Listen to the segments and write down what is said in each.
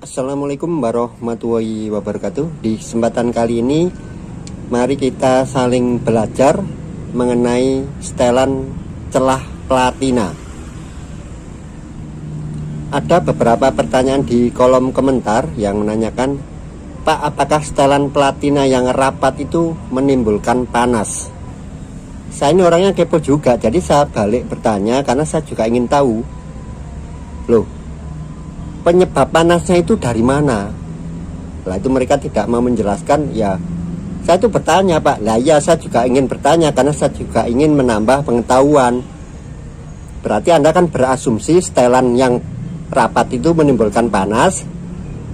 Assalamualaikum warahmatullahi wabarakatuh. Di kesempatan kali ini mari kita saling belajar mengenai setelan celah platina. Ada beberapa pertanyaan di kolom komentar yang menanyakan, Pak, apakah setelan platina yang rapat itu menimbulkan panas? Saya ini orangnya kepo juga, jadi saya balik bertanya karena saya juga ingin tahu, loh, penyebab panasnya itu dari mana? Lah itu mereka tidak mau menjelaskan. Ya saya itu bertanya, Pak. Lah ya, saya juga ingin bertanya karena saya juga ingin menambah pengetahuan. Berarti Anda kan berasumsi setelan yang rapat itu menimbulkan panas.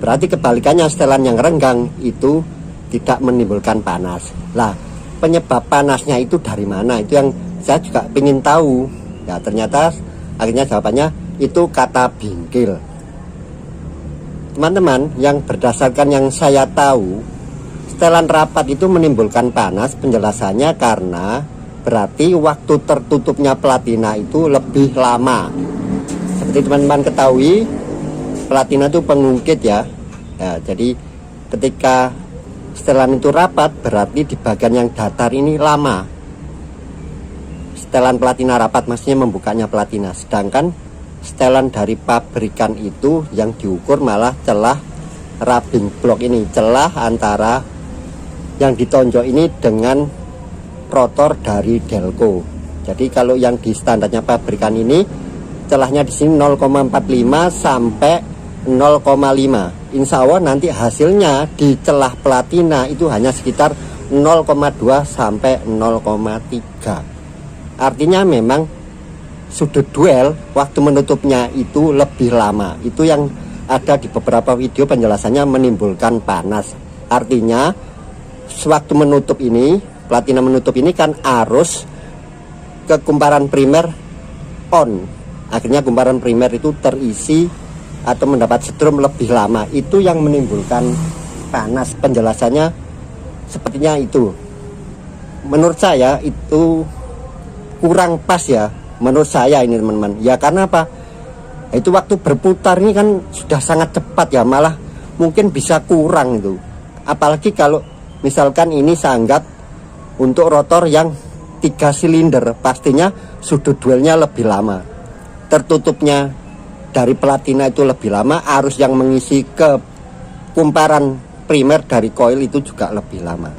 Berarti kebalikannya, setelan yang renggang itu tidak menimbulkan panas. Lah penyebab panasnya itu dari mana? Itu yang saya juga ingin tahu. Ya ternyata akhirnya jawabannya itu kata bingkil. Teman-teman, yang berdasarkan yang saya tahu, setelan rapat itu menimbulkan panas, penjelasannya karena berarti waktu tertutupnya platina itu lebih lama. Seperti teman-teman ketahui, platina itu pengungkit ya. Jadi ketika setelan itu rapat, berarti di bagian yang datar ini lama. Setelan platina rapat maksudnya membukanya platina, sedangkan setelan dari pabrikan itu yang diukur malah celah rubbing block ini, celah antara yang ditonjok ini dengan rotor dari Delco. Jadi kalau yang di standarnya pabrikan ini celahnya di sini 0,45 sampai 0,5. Insya Allah nanti hasilnya di celah platina itu hanya sekitar 0,2 sampai 0,3. Artinya memang sudut duel waktu menutupnya itu lebih lama. Itu yang ada di beberapa video penjelasannya menimbulkan panas. Artinya sewaktu menutup ini, platina menutup ini kan arus ke kumparan primer on. Akhirnya kumparan primer itu terisi atau mendapat setrum lebih lama. Itu yang menimbulkan panas. Penjelasannya sepertinya itu. Menurut saya itu kurang pas ya. Menurut saya ini teman-teman. Ya karena apa? Itu waktu berputar ini kan sudah sangat cepat ya. Malah mungkin bisa kurang itu. Apalagi kalau misalkan ini saya anggap untuk rotor yang 3 silinder, pastinya sudut duelnya lebih lama. Tertutupnya dari platina itu lebih lama. Arus yang mengisi ke kumparan primer dari koil itu juga lebih lama.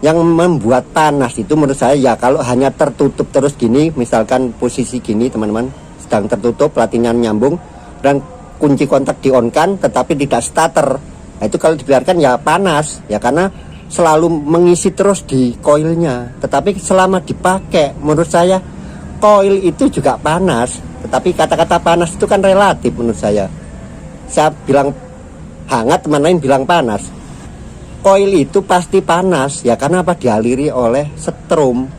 Yang membuat panas itu menurut saya ya kalau hanya tertutup terus gini, misalkan posisi gini teman-teman, sedang tertutup, platina nyambung dan kunci kontak di on kan tetapi tidak starter. Nah, itu kalau dibiarkan ya panas ya karena selalu mengisi terus di koilnya. Tetapi selama dipakai menurut saya koil itu juga panas. Tetapi kata-kata panas itu kan relatif menurut saya. Saya bilang hangat, teman lain bilang panas. Koil itu pasti panas ya karena apa? Dialiri oleh setrum.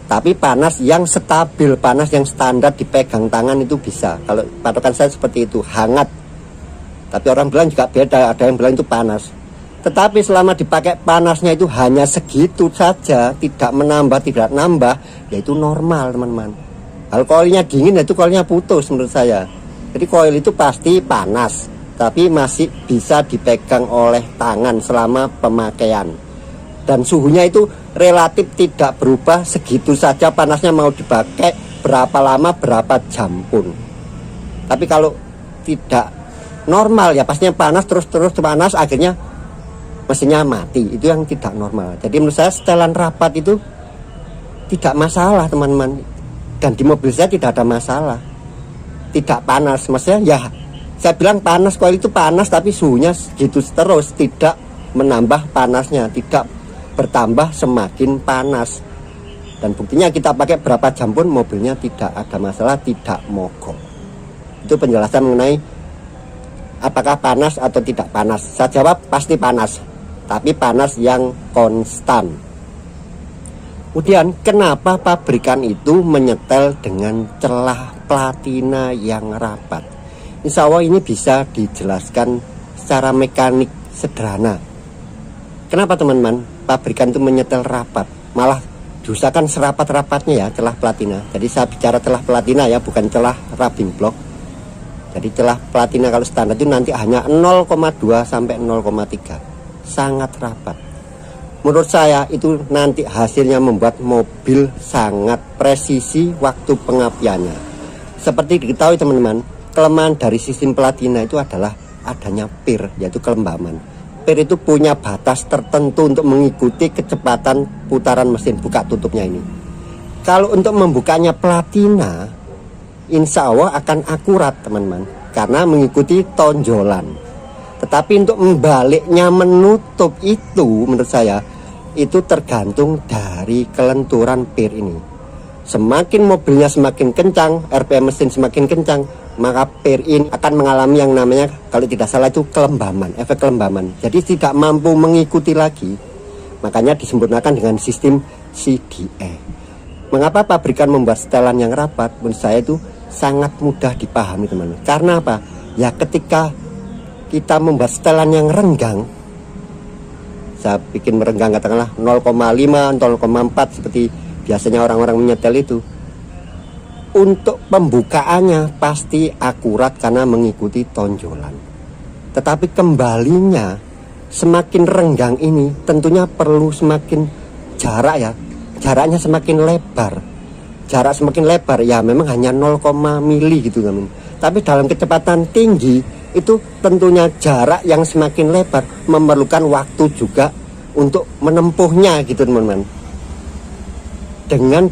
Tapi panas yang stabil, panas yang standar dipegang tangan itu bisa. Kalau patokan saya seperti itu, hangat. Tapi orang bilang juga beda, ada yang bilang itu panas. Tetapi selama dipakai panasnya itu hanya segitu saja, tidak menambah, tidak nambah, ya itu normal teman-teman. Kalau koilnya dingin itu koilnya putus menurut saya. Jadi koil itu pasti panas, tapi masih bisa dipegang oleh tangan selama pemakaian. Dan suhunya itu relatif tidak berubah, segitu saja panasnya mau dipakai berapa lama, berapa jam pun. Tapi kalau tidak normal ya pastinya panas, terus panas, akhirnya mesinnya mati. Itu yang tidak normal. Jadi menurut saya setelan rapat itu tidak masalah teman-teman. Dan di mobil saya tidak ada masalah, tidak panas. Maksudnya ya saya bilang panas, koil itu panas tapi suhunya segitu terus, tidak menambah panasnya, tidak bertambah semakin panas. Dan buktinya kita pakai berapa jam pun mobilnya tidak ada masalah, tidak mogok. Itu penjelasan mengenai apakah panas atau tidak panas. Saya jawab pasti panas, tapi panas yang konstan. Kemudian kenapa pabrikan itu menyetel dengan celah platina yang rapat? Insya Allah ini bisa dijelaskan secara mekanik sederhana. Kenapa teman-teman pabrikan itu menyetel rapat? Malah diusahakan serapat-rapatnya ya celah platina. Jadi saya bicara celah platina ya, bukan celah rubbing block. Jadi celah platina kalau standar itu nanti hanya 0,2 sampai 0,3, sangat rapat. Menurut saya itu nanti hasilnya membuat mobil sangat presisi waktu pengapiannya. Seperti diketahui teman-teman, kelemahan dari sistem platina itu adalah adanya PIR, yaitu kelembaman. PIR itu punya batas tertentu untuk mengikuti kecepatan putaran mesin buka tutupnya ini. Kalau untuk membukanya platina, insya Allah akan akurat teman-teman, karena mengikuti tonjolan. Tetapi untuk membaliknya menutup itu menurut saya itu tergantung dari kelenturan PIR ini. Semakin mobilnya semakin kencang, RPM mesin semakin kencang, maka PIR ini akan mengalami yang namanya, kalau tidak salah itu kelembaman, efek kelembaman. Jadi tidak mampu mengikuti lagi. Makanya disempurnakan dengan sistem CDE. Mengapa pabrikan membuat setelan yang rapat? Menurut saya itu sangat mudah dipahami teman-teman. Karena apa? Ya ketika kita membuat setelan yang renggang, saya bikin merenggang katakanlah 0,5, 0,4 seperti biasanya orang-orang menyetel itu, untuk pembukaannya pasti akurat karena mengikuti tonjolan. Tetapi kembalinya semakin renggang ini tentunya perlu semakin jarak ya, jaraknya semakin lebar. Jarak semakin lebar ya memang hanya 0, mili gitu kan. Tapi dalam kecepatan tinggi itu tentunya jarak yang semakin lebar memerlukan waktu juga untuk menempuhnya gitu teman-teman. Dengan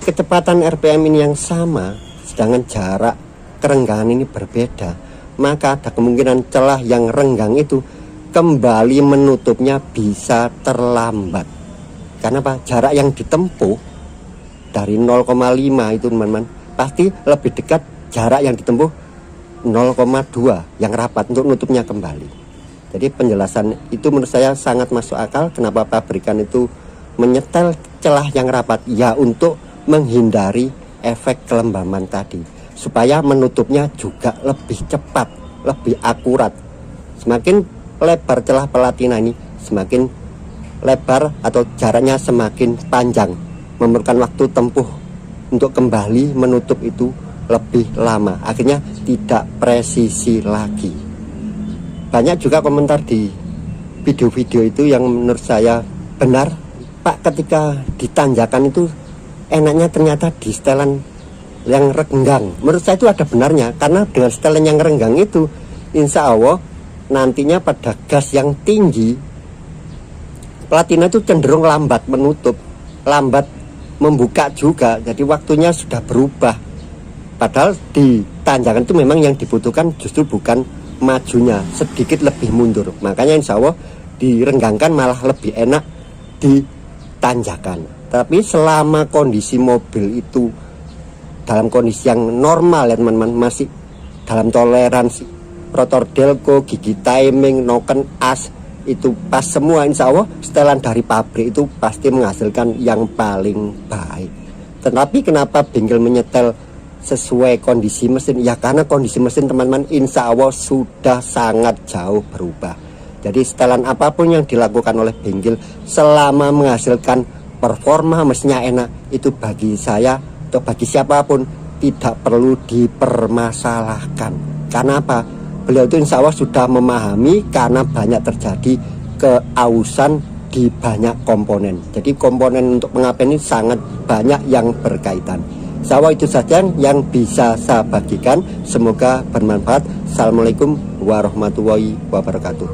kecepatan RPM ini yang sama, sedangkan jarak kerenggangan ini berbeda, maka ada kemungkinan celah yang renggang itu kembali menutupnya bisa terlambat. Karena apa? Jarak yang ditempuh dari 0,5 itu teman-teman pasti lebih dekat jarak yang ditempuh 0,2 yang rapat untuk nutupnya kembali. Jadi penjelasan itu menurut saya sangat masuk akal. Kenapa pabrikan itu menyetel celah yang rapat? Ya untuk menghindari efek kelembaman tadi, supaya menutupnya juga lebih cepat, lebih akurat. Semakin lebar celah platina ini, semakin lebar atau jaraknya semakin panjang, memerlukan waktu tempuh untuk kembali menutup itu lebih lama, akhirnya tidak presisi lagi. Banyak juga komentar di video-video itu yang menurut saya benar, Pak, ketika ditanjakan itu enaknya ternyata di setelan yang renggang. Menurut saya itu ada benarnya, karena dengan setelan yang renggang itu insya Allah nantinya pada gas yang tinggi platina itu cenderung lambat menutup, lambat membuka juga, jadi waktunya sudah berubah. Padahal di tanjakan itu memang yang dibutuhkan justru bukan majunya, sedikit lebih mundur. Makanya insya Allah direnggangkan malah lebih enak di tanjakan. Tapi selama kondisi mobil itu dalam kondisi yang normal ya teman-teman, masih dalam toleransi rotor delco, gigi timing, noken as itu pas semua, insya Allah setelan dari pabrik itu pasti menghasilkan yang paling baik. Tetapi kenapa bengkel menyetel sesuai kondisi mesin? Ya karena kondisi mesin teman-teman insya Allah sudah sangat jauh berubah. Jadi setelan apapun yang dilakukan oleh bengkel selama menghasilkan performa mesinnya enak, itu bagi saya atau bagi siapapun tidak perlu dipermasalahkan. Karena apa? Beliau itu insya Allah sudah memahami, karena banyak terjadi keausan di banyak komponen. Jadi komponen untuk pengapian ini sangat banyak yang berkaitan. Insya Allah itu saja yang bisa saya bagikan. Semoga bermanfaat. Assalamualaikum warahmatullahi wabarakatuh.